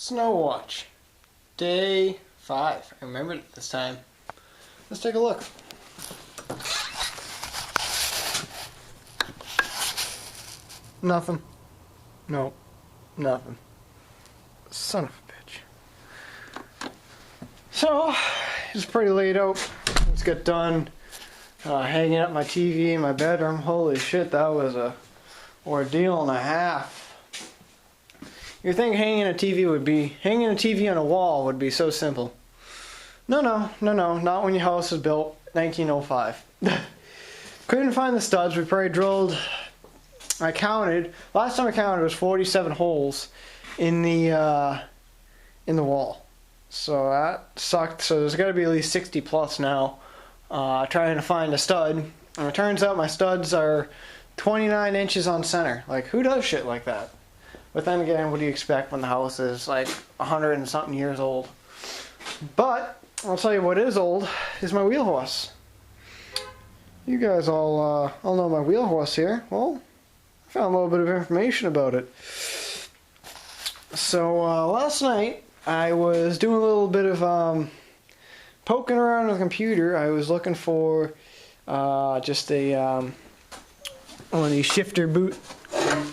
Snow Watch, day 5. I remembered it this time. Let's take a look. Nothing. No, nothing. Son of a bitch. So, it's pretty late out. Let's get done hanging up my TV in my bedroom. Holy shit, that was a ordeal and a half. You'd think hanging a TV on a wall would be so simple. No, not when your house was built 1905. Couldn't find the studs. We probably drilled, I counted, last time I counted it was 47 holes in the wall. So that sucked. So there's got to be at least 60 plus now trying to find a stud. And it turns out my studs are 29 inches on center. Like, who does shit like that? But then again, what do you expect when the house is like 100 and something years old? But I'll tell you what is old is my wheel horse. You guys all know my wheel horse here. Well, I found a little bit of information about it. So last night I was doing a little bit of poking around on the computer. I was looking for just a one of these shifter boot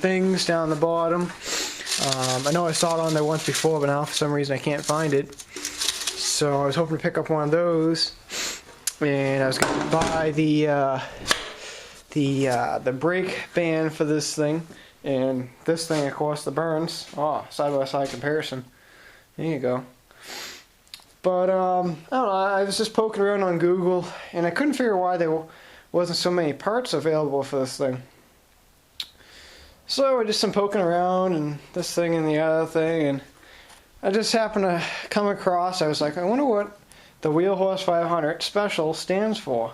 things down the bottom. I know I saw it on there once before, but now for some reason I can't find it. So I was hoping to pick up one of those, and I was going to buy the brake band for this thing, and this thing, of course, the Burns. Oh, side by side comparison. There you go. But I don't know. I was just poking around on Google, and I couldn't figure why there wasn't so many parts available for this thing. So I did some poking around and this thing and the other thing, and I just happened to come across, I was like, I wonder what the Wheel Horse 500 Special stands for.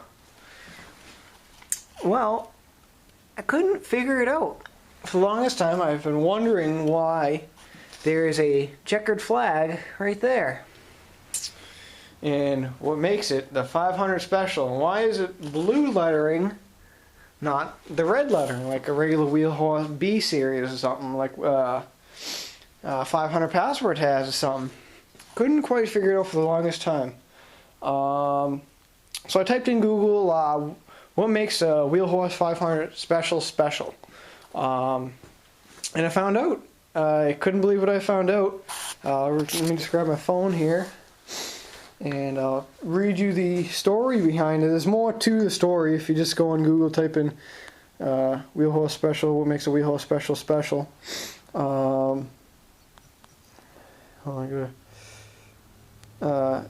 Well, I couldn't figure it out. For the longest time I've been wondering why there is a checkered flag right there. And what makes it the 500 Special, and why is it blue lettering, not the red lettering, like a regular Wheel Horse B series or something, like 500 Passport has or something. Couldn't quite figure it out for the longest time. So I typed in Google, what makes a Wheel Horse 500 special? And I found out. I couldn't believe what I found out. Let me just grab my phone here, and I'll read you the story behind it. There's more to the story if you just go on Google, type in Wheel Horse Special, what makes a Wheel Horse special. And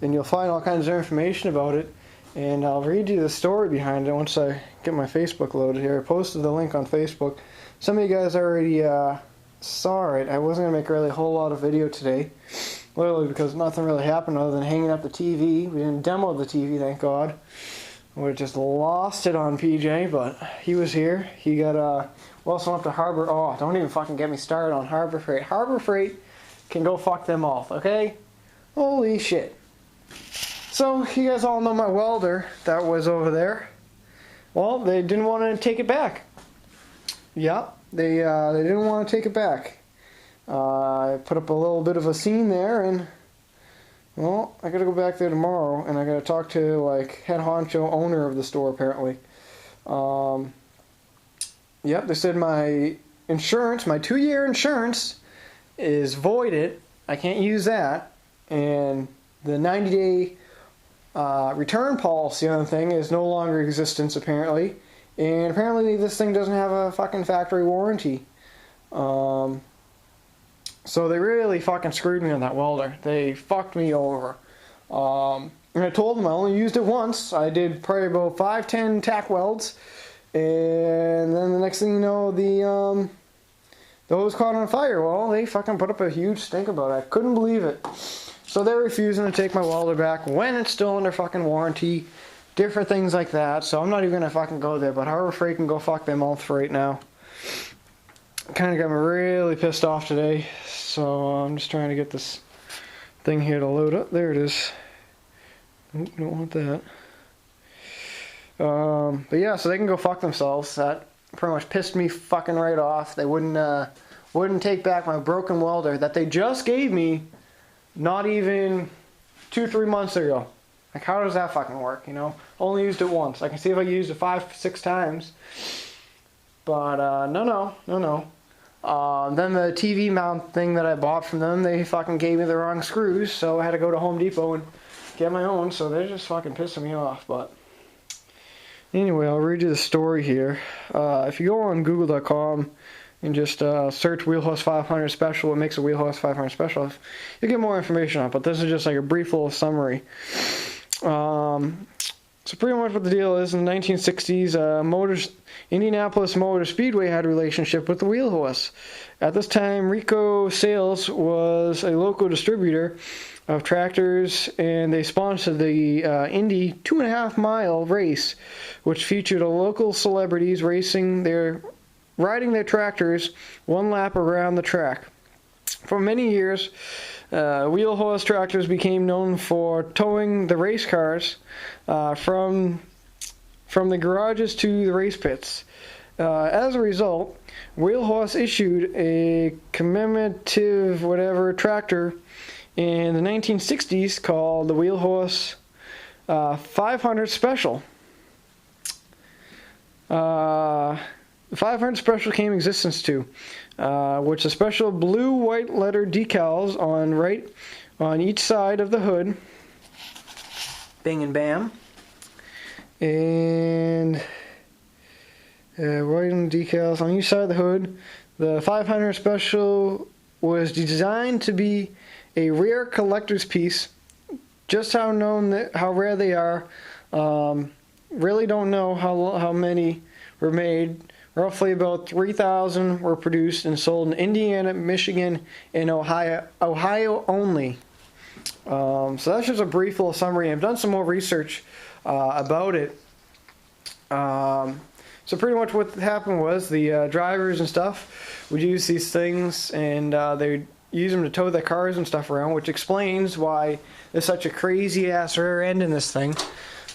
you'll find all kinds of information about it, and I'll read you the story behind it once I get my Facebook loaded here. I posted the link on Facebook. Some of you guys already saw it. I wasn't going to make really a whole lot of video today, literally because nothing really happened other than hanging up the TV. We didn't demo the TV, thank God. We just lost it on PJ, but he was here. He got, we also went to Harbor. Oh, don't even fucking get me started on Harbor Freight. Harbor Freight can go fuck them off, okay? Holy shit. So, you guys all know my welder that was over there. Well, they didn't want to take it back. Yeah, they didn't want to take it back. I put up a little bit of a scene there, and well, I gotta go back there tomorrow, and I gotta talk to like head honcho owner of the store apparently. Yep, they said my insurance, my 2-year insurance, is voided. I can't use that, and the 90-day return policy on the thing is no longer in existence apparently, and apparently this thing doesn't have a fucking factory warranty. So they really fucking screwed me on that welder. They fucked me over. And I told them I only used it once. I did probably about 5-10 tack welds, and then the next thing you know, the hose caught on fire. Well, they fucking put up a huge stink about it. I couldn't believe it. So they're refusing to take my welder back when it's still under fucking warranty. Different things like that. So I'm not even gonna fucking go there. But Harbor Freight can go fuck their mouth for right now. Kind of got me really pissed off today. So I'm just trying to get this thing here to load up. There it is. Oop, don't want that. But yeah, so they can go fuck themselves. That pretty much pissed me fucking right off. They wouldn't wouldn't take back my broken welder that they just gave me not even 2-3 months ago. Like, how does that fucking work, you know? Only used it once. I can see if I used it 5-6 times. But, no. Then the TV mount thing that I bought from them, they fucking gave me the wrong screws, so I had to go to Home Depot and get my own, so they're just fucking pissing me off, but... Anyway, I'll read you the story here. If you go on Google.com and just search Wheelhouse 500 Special, what makes a Wheelhouse 500 Special, you'll get more information on it, but this is just like a brief little summary. So pretty much what the deal is, in the 1960s, Indianapolis Motor Speedway had a relationship with the Wheelhouse. At this time, Rico Sales was a local distributor of tractors, and they sponsored the Indy 2.5-mile race, which featured local celebrities riding their tractors one lap around the track. For many years, Wheelhouse tractors became known for towing the race cars from the garages to the race pits. As a result, Wheelhouse issued a commemorative tractor in the 1960s called the Wheelhouse 500 Special. The 500 Special came in existence too, which are special blue-white letter decals on each side of the hood. Bing and bam. And white decals on each side of the hood. The 500 Special was designed to be a rare collector's piece. Just how rare they are. Really don't know how many were made. Roughly about 3,000 were produced and sold in Indiana, Michigan, and Ohio only. So that's just a brief little summary. I've done some more research about it. So pretty much what happened was the drivers and stuff would use these things, and they'd use them to tow their cars and stuff around, which explains why there's such a crazy ass rear end in this thing.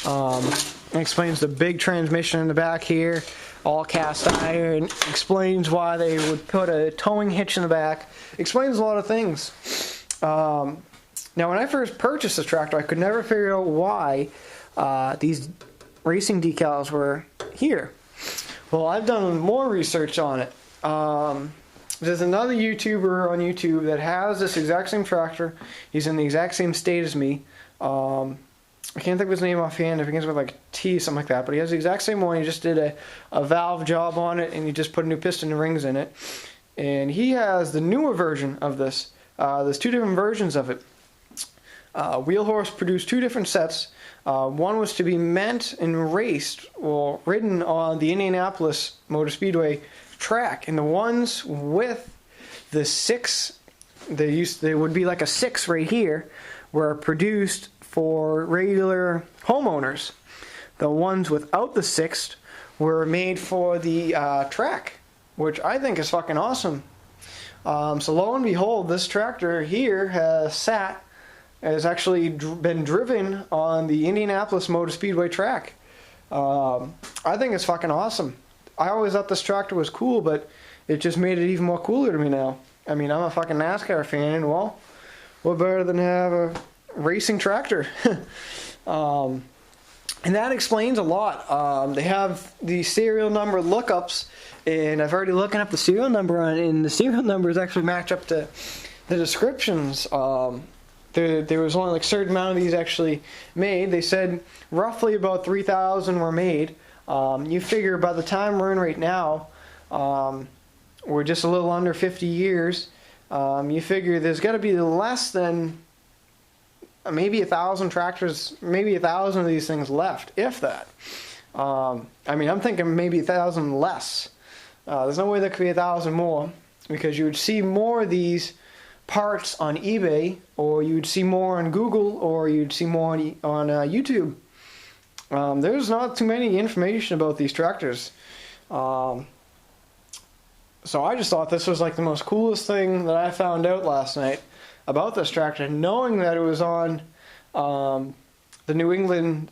It explains the big transmission in the back here, all cast iron. Explains why they would put a towing hitch in the back. Explains a lot of things. Now, when I first purchased this tractor, I could never figure out why these racing decals were here. Well, I've done more research on it. There's another YouTuber on YouTube that has this exact same tractor. He's in the exact same state as me. I can't think of his name offhand. It begins with like T, something like that. But he has the exact same one. He just did a valve job on it, and he just put a new piston and rings in it. And he has the newer version of this. There's two different versions of it. Wheelhouse produced two different sets. One was to be meant and ridden on the Indianapolis Motor Speedway track, and the ones with the 6, they would be like a 6 right here, were produced for regular homeowners. The ones without the 6 were made for the track, which I think is fucking awesome. So lo and behold, this tractor here has actually been driven on the Indianapolis Motor Speedway track. I think it's fucking awesome. I always thought this tractor was cool, but it just made it even more cooler to me now. I mean, I'm a fucking NASCAR fan, and well, what better than to have a racing tractor? And that explains a lot. They have the serial number lookups, and I've already looking up the serial number on it, and the serial numbers actually match up to the descriptions. There was only like a certain amount of these actually made. They said roughly about 3,000 were made. You figure by the time we're in right now, we're just a little under 50 years. You figure there's got to be less than maybe 1,000 tractors, maybe 1,000 of these things left, if that. I mean, I'm thinking maybe 1,000 less. There's no way there could be 1,000 more, because you would see more of these parts on eBay, or you'd see more on Google, or you'd see more on YouTube. There's not too many information about these tractors. So I just thought this was like the most coolest thing that I found out last night about this tractor, knowing that it was on the the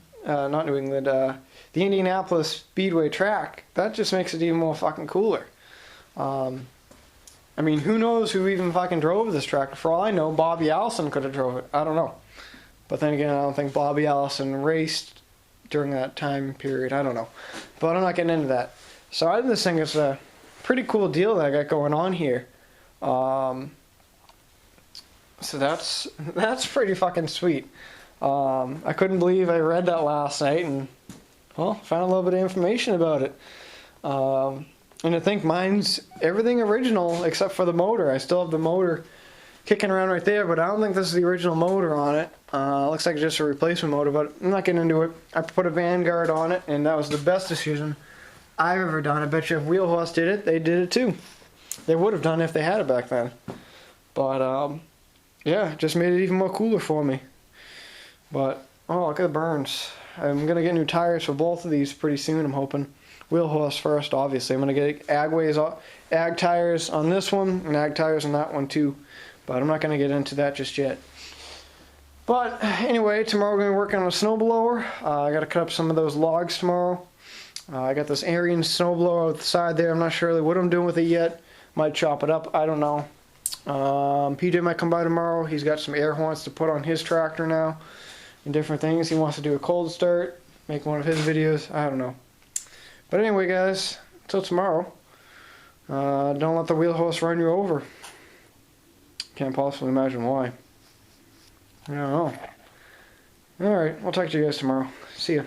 Indianapolis Speedway track. That just makes it even more fucking cooler. I mean, who knows who even fucking drove this tractor? For all I know, Bobby Allison could have drove it. I don't know. But then again, I don't think Bobby Allison raced during that time period. I don't know. But I'm not getting into that. So I just think it's a pretty cool deal that I got going on here. So that's pretty fucking sweet. I couldn't believe I read that last night and, well, found a little bit of information about it. And I think mine's everything original except for the motor. I still have the motor kicking around right there, but I don't think this is the original motor on it. Looks like just a replacement motor, but I'm not getting into it. I put a Vanguard on it, and that was the best decision I've ever done. I bet you if Wheel Horse did it, they did it too. They would have done it if they had it back then. But, yeah, it just made it even more cooler for me. But, oh, look at the burns. I'm going to get new tires for both of these pretty soon, I'm hoping. Wheel Horse first, obviously. I'm going to get ag tires on this one and ag tires on that one too. But I'm not going to get into that just yet. But anyway, tomorrow we're going to be working on a snowblower. I got to cut up some of those logs tomorrow. I got this Ariens snowblower out the side there. I'm not sure really what I'm doing with it yet. Might chop it up. I don't know. PJ might come by tomorrow. He's got some air horns to put on his tractor now and different things. He wants to do a cold start, make one of his videos. I don't know. But anyway, guys, until tomorrow, don't let the Wheel Horse run you over. Can't possibly imagine why. I don't know. Alright, I'll talk to you guys tomorrow. See ya.